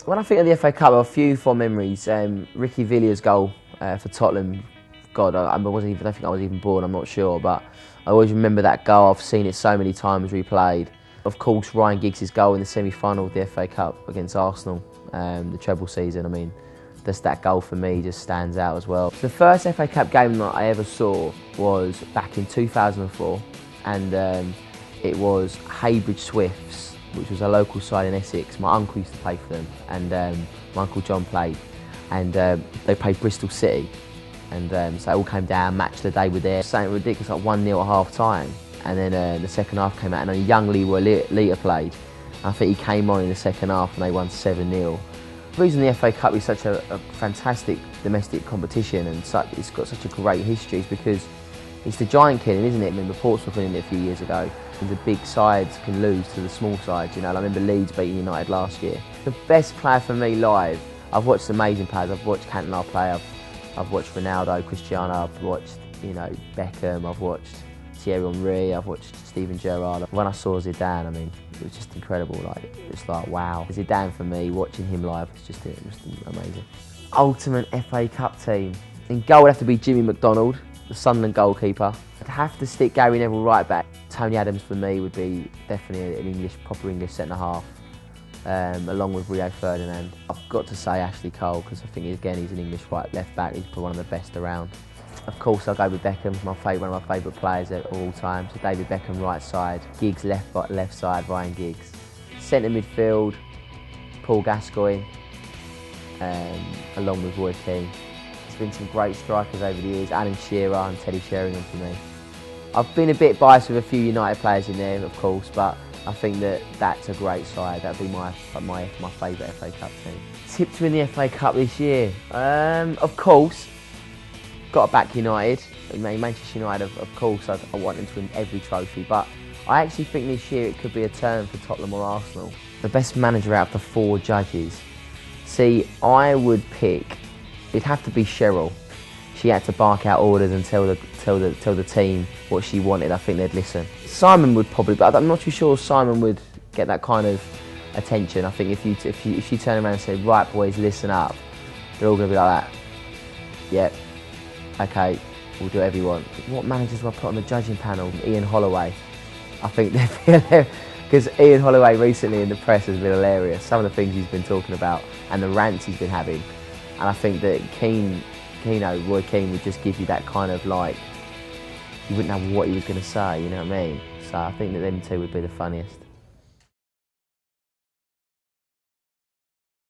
When I think of the FA Cup, a few fond memories. Ricky Villiers' goal for Tottenham. God, I don't think I was even born, I'm not sure, but I always remember that goal. I've seen it so many times replayed. Of course, Ryan Giggs' goal in the semi-final of the FA Cup against Arsenal, the treble season. I mean, that goal for me just stands out as well. The first FA Cup game that I ever saw was back in 2004, and it was Haybridge Swifts, which was a local side in Essex. My uncle used to play for them, and my Uncle John played, and they played Bristol City, and so it all came down, match of the day were there. Something ridiculous, like 1-0 at half time, and then the second half came out, and a young Leiter played. I think he came on in the second half, and they won 7-0. The reason the FA Cup is such a fantastic domestic competition, and it's got such a great history, is because it's the giant killing, isn't it? I mean, Portsmouth winning it a few years ago. And the big sides can lose to the small sides, you know. I remember Leeds beating United last year. The best player for me live, I've watched amazing players. I've watched Cantona play, I've watched Ronaldo, Cristiano, I've watched, you know, Beckham, I've watched Thierry Henry, I've watched Steven Gerrard. When I saw Zidane, I mean, it was just incredible. Like, it's like, wow. Zidane for me, watching him live was just amazing. Ultimate FA Cup team. In goal would have to be Jimmy McDonald, the Sunderland goalkeeper. I'd have to stick Gary Neville right back. Tony Adams for me would be definitely an proper English centre-half, along with Rio Ferdinand. I've got to say Ashley Cole, because I think, again, he's an English left back. He's probably one of the best around. Of course, I'll go with Beckham, one of my favourite players of all time. So David Beckham right side, Giggs left side, Ryan Giggs. Centre midfield, Paul Gascoigne, along with Roy Keane. There's been some great strikers over the years, Alan Shearer and Teddy Sheringham for me. I've been a bit biased with a few United players in there, of course, but I think that's a great side. That'd be my favourite FA Cup team. Tip to win the FA Cup this year? Of course, got to back United. Manchester United, of course, I want them to win every trophy, but I actually think this year it could be a turn for Tottenham or Arsenal. The best manager out of the 4 judges. See, I would pick, it'd have to be Cheryl. She had to bark out orders and tell the team what she wanted. I think they'd listen. Simon would probably, but I'm not too sure Simon would get that kind of attention. I think if she turned around and said, "Right, boys, listen up," they're all going to be like that. Yep. Okay, we'll do whatever you want. What managers will I put on the judging panel? Ian Holloway. I think they'd be hilarious, because Ian Holloway recently in the press has been hilarious. Some of the things he's been talking about and the rants he's been having, and I think that Roy Keane would just give you that kind of, like, you wouldn't know what he was going to say, you know what I mean? So I think that them two would be the funniest.